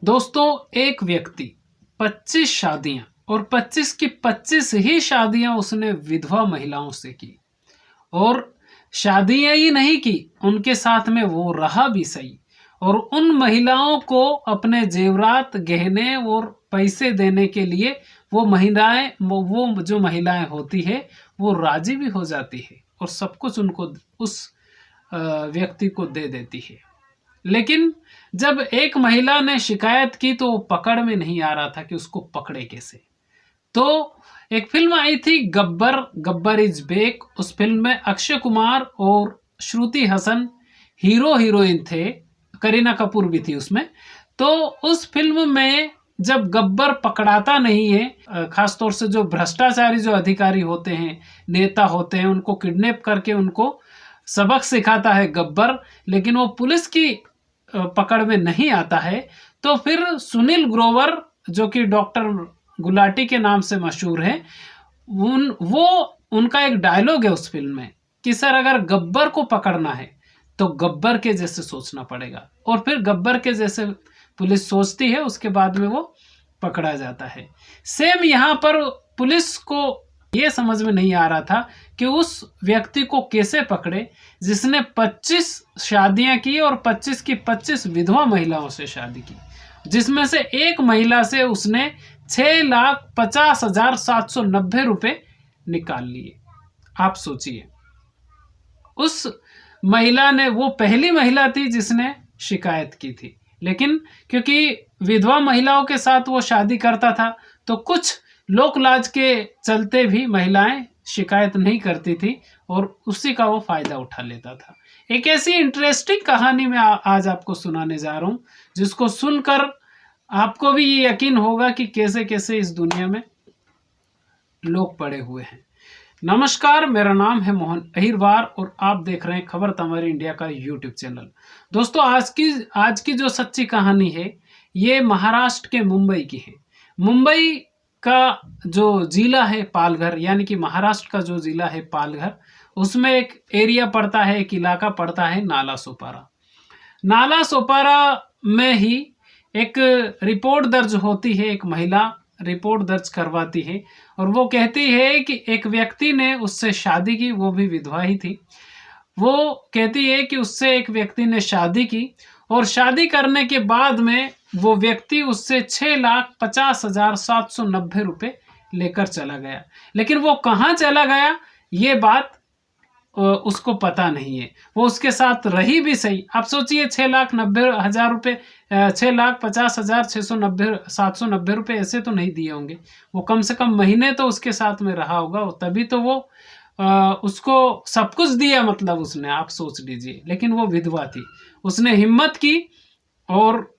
दोस्तों, एक व्यक्ति 25 शादियां और 25 की 25 ही शादियां उसने विधवा महिलाओं से की और शादियां ही नहीं की, उनके साथ में वो रहा भी सही। और उन महिलाओं को अपने जेवरात, गहने और पैसे देने के लिए वो जो महिलाएं होती है वो राजी भी हो जाती है और सब कुछ उनको उस व्यक्ति को दे देती है। लेकिन जब एक महिला ने शिकायत की तो वो पकड़ में नहीं आ रहा था कि उसको पकड़े कैसे। तो एक फिल्म आई थी गब्बर, गब्बर इज बैक। उस फिल्म में अक्षय कुमार और श्रुति हसन हीरो हीरोइन थे, करीना कपूर भी थी उसमें। तो उस फिल्म में जब गब्बर पकड़ाता नहीं है, खासतौर से जो भ्रष्टाचारी जो अधिकारी होते हैं, नेता होते हैं, उनको किडनैप करके उनको सबक सिखाता है गब्बर, लेकिन वो पुलिस की पकड़ में नहीं आता है। तो फिर सुनील ग्रोवर, जो कि डॉक्टर गुलाटी के नाम से मशहूर है, उनका एक डायलॉग है उस फिल्म में कि सर, अगर गब्बर को पकड़ना है तो गब्बर के जैसे सोचना पड़ेगा। और फिर गब्बर के जैसे पुलिस सोचती है, उसके बाद में वो पकड़ा जाता है। सेम यहाँ पर पुलिस को ये समझ में नहीं आ रहा था कि उस व्यक्ति को कैसे पकड़े जिसने 25 शादियां की और 25 की 25 विधवा महिलाओं से शादी की, जिसमें से एक महिला से उसने 6,50,790 रुपए निकाल लिए। आप सोचिए, उस महिला ने, वो पहली महिला थी जिसने शिकायत की थी, लेकिन क्योंकि विधवा महिलाओं के साथ वो शादी करता था तो कुछ लोक लाज के चलते भी महिलाएं शिकायत नहीं करती थी और उसी का वो फायदा उठा लेता था। एक ऐसी इंटरेस्टिंग कहानी मैं आज आपको सुनाने जा रहा हूं, जिसको सुनकर आपको भी ये यकीन होगा कि कैसे कैसे इस दुनिया में लोग पड़े हुए हैं। नमस्कार, मेरा नाम है मोहन अहिरवार और आप देख रहे हैं खबर तमारी इंडिया का यूट्यूब चैनल। दोस्तों, आज की जो सच्ची कहानी है ये महाराष्ट्र के मुंबई की है। मुंबई का जो जिला है पालघर, यानी कि महाराष्ट्र का जो जिला है पालघर, उसमें एक एरिया पड़ता है, एक इलाका पड़ता है नाला सोपारा। नाला सोपारा में ही एक रिपोर्ट दर्ज होती है, एक महिला रिपोर्ट दर्ज करवाती है और वो कहती है कि एक व्यक्ति ने उससे शादी की, वो भी विधवा ही थी। वो कहती है कि उससे एक व्यक्ति ने शादी की और शादी करने के बाद में वो व्यक्ति उससे 6,50,790 रुपए लेकर चला गया। लेकिन वो कहाँ चला गया ये बात उसको पता नहीं है। वो उसके साथ रही भी सही। आप सोचिए, 6,90,000 रुपये, 6,50,690 रुपये ऐसे तो नहीं दिए होंगे। वो कम से कम महीने तो उसके साथ में रहा होगा, तभी तो वो उसको सब कुछ दिया, मतलब उसने, आप सोच लीजिए। लेकिन वो विधवा थी, उसने हिम्मत की और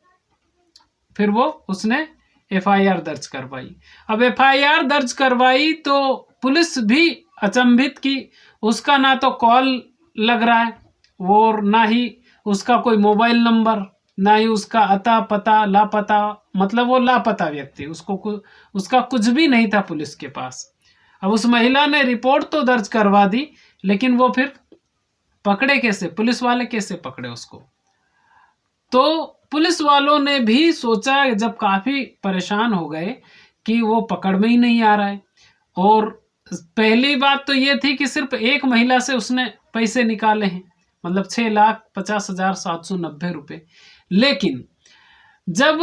फिर उसने FIR दर्ज करवाई। अब FIR दर्ज करवाई तो पुलिस भी अचंभित की। उसका ना तो कॉल लग रहा है और ना ही उसका कोई मोबाइल नंबर, ना ही उसका अता पता, लापता, मतलब वो लापता व्यक्ति, उसका कुछ भी नहीं था पुलिस के पास। अब उस महिला ने रिपोर्ट तो दर्ज करवा दी, लेकिन वो फिर पकड़े कैसे, पुलिस वाले कैसे पकड़े उसको। तो पुलिस वालों ने भी सोचा, जब काफी परेशान हो गए कि वो पकड़ में ही नहीं आ रहा है। और पहली बात तो ये थी कि सिर्फ एक महिला से उसने पैसे निकाले हैं, मतलब 6,50,790 रुपए। लेकिन जब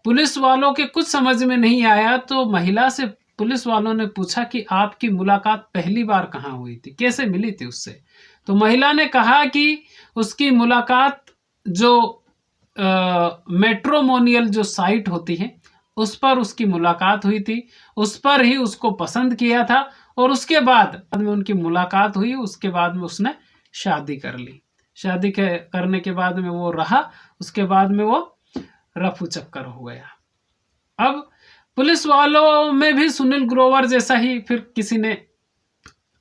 पुलिस वालों के कुछ समझ में नहीं आया तो महिला से पुलिस वालों ने पूछा कि आपकी मुलाकात पहली बार कहाँ हुई थी, कैसे मिली थी उससे। तो महिला ने कहा कि उसकी मुलाकात जो मैट्रिमोनियल जो साइट होती है उस पर उसकी मुलाकात हुई थी, उस पर ही उसको पसंद किया था और उसके बाद में उनकी मुलाकात हुई। उसके बाद में उसने शादी कर ली। शादी करने के बाद में वो रहा, उसके बाद में वो रफू चक्कर हो गया। अब पुलिस वालों में भी सुनील ग्रोवर जैसा ही फिर किसी ने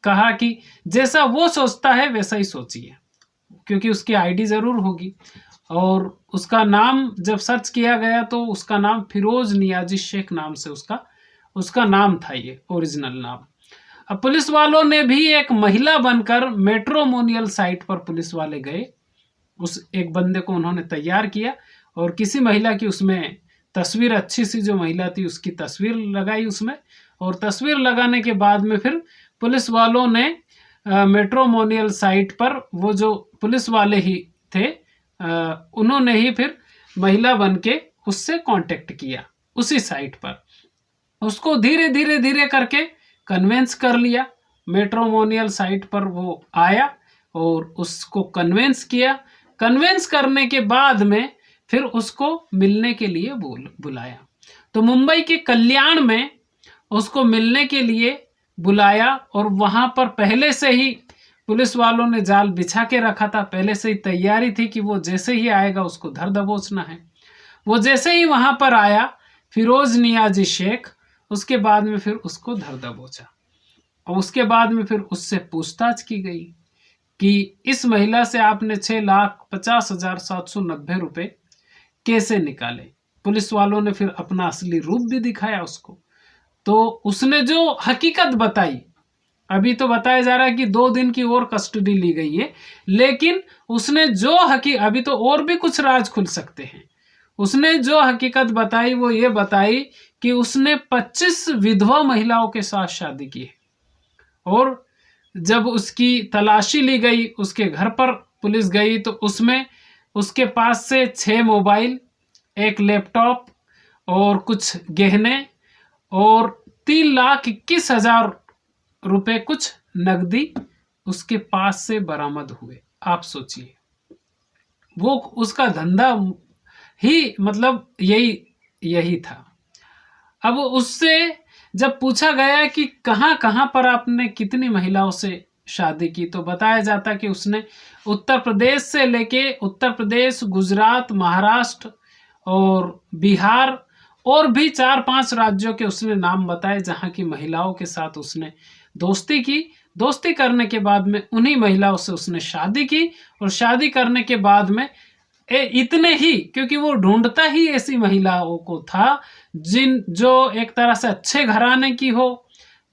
कहा कि जैसा वो सोचता है वैसा ही सोचिए, क्योंकि उसकी ID जरूर होगी। और उसका नाम जब सर्च किया गया तो उसका नाम फिरोज नियाजी शेख नाम से उसका नाम था, ये ओरिजिनल नाम। अब पुलिस वालों ने भी एक महिला बनकर मैट्रिमोनियल साइट पर पुलिस वाले गए। उस एक बंदे को उन्होंने तैयार किया और किसी महिला की उसमें तस्वीर अच्छी सी जो महिला थी उसकी तस्वीर लगाई उसमें, और तस्वीर लगाने के बाद में फिर पुलिस वालों ने मैट्रिमोनियल साइट पर वो जो पुलिस वाले ही थे उन्होंने ही फिर महिला बन के उससे कांटेक्ट किया उसी साइट पर। उसको धीरे धीरे धीरे करके कन्वेंस कर लिया। मैट्रिमोनियल साइट पर वो आया और उसको कन्वेंस किया। कन्वेंस करने के बाद में फिर उसको मिलने के लिए बुलाया। तो मुंबई के कल्याण में उसको मिलने के लिए बुलाया, और वहां पर पहले से ही पुलिस वालों ने जाल बिछा के रखा था। पहले से ही तैयारी थी कि वो जैसे ही आएगा उसको धर दबोचना है। वो जैसे ही वहां पर आया फिरोज नियाजी शेख, उसके बाद में फिर उसको धर दबोचा, और उसके बाद में फिर उससे पूछताछ की गई कि इस महिला से आपने 6,50,790 रुपए कैसे निकाले। पुलिस वालों ने फिर अपना असली रूप भी दिखाया उसको। तो उसने जो हकीकत बताई, अभी तो बताया जा रहा है कि 2 दिन की और कस्टडी ली गई है, लेकिन उसने जो अभी तो और भी कुछ राज खुल सकते हैं। उसने जो हकीकत बताई वो ये बताई कि उसने 25 विधवा महिलाओं के साथ शादी की है, और जब उसकी तलाशी ली गई, उसके घर पर पुलिस गई, तो उसमें उसके पास से 6 मोबाइल, 1 लैपटॉप और कुछ गहने और 3,21,000 रुपए कुछ नकदी उसके पास से बरामद हुए। आप सोचिए, वो उसका धंधा ही मतलब यही था। अब उससे जब पूछा गया कि कहाँ कहाँ पर आपने कितनी महिलाओं से शादी की, तो बताया जाता कि उसने उत्तर प्रदेश से लेके उत्तर प्रदेश, गुजरात, महाराष्ट्र और बिहार और भी 4-5 राज्यों के उसने नाम बताए जहाँ की महिलाओं के साथ उसने दोस्ती की। दोस्ती करने के बाद में उन्हीं महिलाओं से उसने शादी की, और शादी करने के बाद में इतने ही, क्योंकि वो ढूंढता ही ऐसी महिलाओं को था जो एक तरह से अच्छे घराने की हो,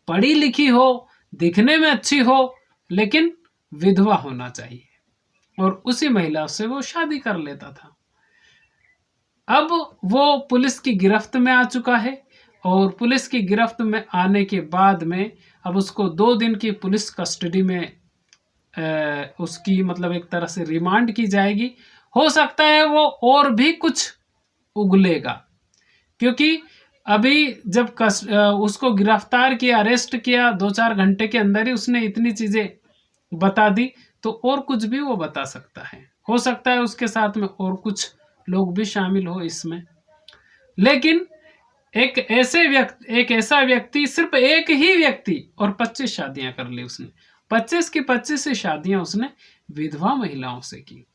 पढ़ी लिखी हो, दिखने में अच्छी हो, लेकिन विधवा होना चाहिए, और उसी महिला से वो शादी कर लेता था। अब वो पुलिस की गिरफ्त में आ चुका है, और पुलिस की गिरफ्त में आने के बाद में अब उसको 2 दिन की पुलिस कस्टडी में उसकी मतलब एक तरह से रिमांड की जाएगी। हो सकता है वो और भी कुछ उगलेगा, क्योंकि अभी जब उसको गिरफ्तार किया, अरेस्ट किया, 2-4 घंटे के अंदर ही उसने इतनी चीजें बता दी, तो और कुछ भी वो बता सकता है। हो सकता है उसके साथ में और कुछ लोग भी शामिल हो इसमें। लेकिन एक ऐसा व्यक्ति, सिर्फ एक ही व्यक्ति, और 25 शादियां कर ली उसने। 25 की 25 शादियां उसने विधवा महिलाओं से की।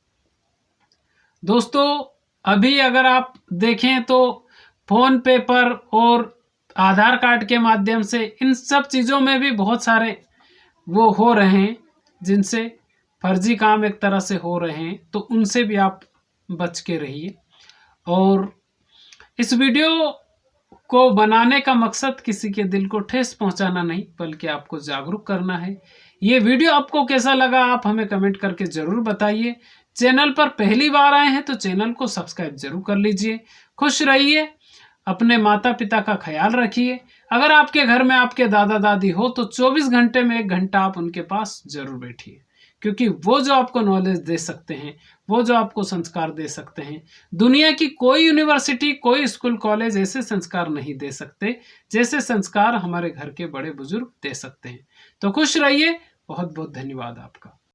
दोस्तों, अभी अगर आप देखें तो फोन पे पर और आधार कार्ड के माध्यम से इन सब चीज़ों में भी बहुत सारे वो हो रहे हैं जिनसे फर्जी काम एक तरह से हो रहे हैं, तो उनसे भी आप बच के रहिए। और इस वीडियो को बनाने का मकसद किसी के दिल को ठेस पहुंचाना नहीं, बल्कि आपको जागरूक करना है। ये वीडियो आपको कैसा लगा आप हमें कमेंट करके ज़रूर बताइए। चैनल पर पहली बार आए हैं तो चैनल को सब्सक्राइब जरूर कर लीजिए। खुश रहिए, अपने माता पिता का ख्याल रखिए। अगर आपके घर में आपके दादा दादी हो तो 24 घंटे में 1 घंटा आप उनके पास जरूर बैठिए, क्योंकि वो जो आपको नॉलेज दे सकते हैं, वो जो आपको संस्कार दे सकते हैं, दुनिया की कोई यूनिवर्सिटी, कोई स्कूल, कॉलेज ऐसे संस्कार नहीं दे सकते जैसे संस्कार हमारे घर के बड़े बुजुर्ग दे सकते हैं। तो खुश रहिए। बहुत बहुत धन्यवाद आपका।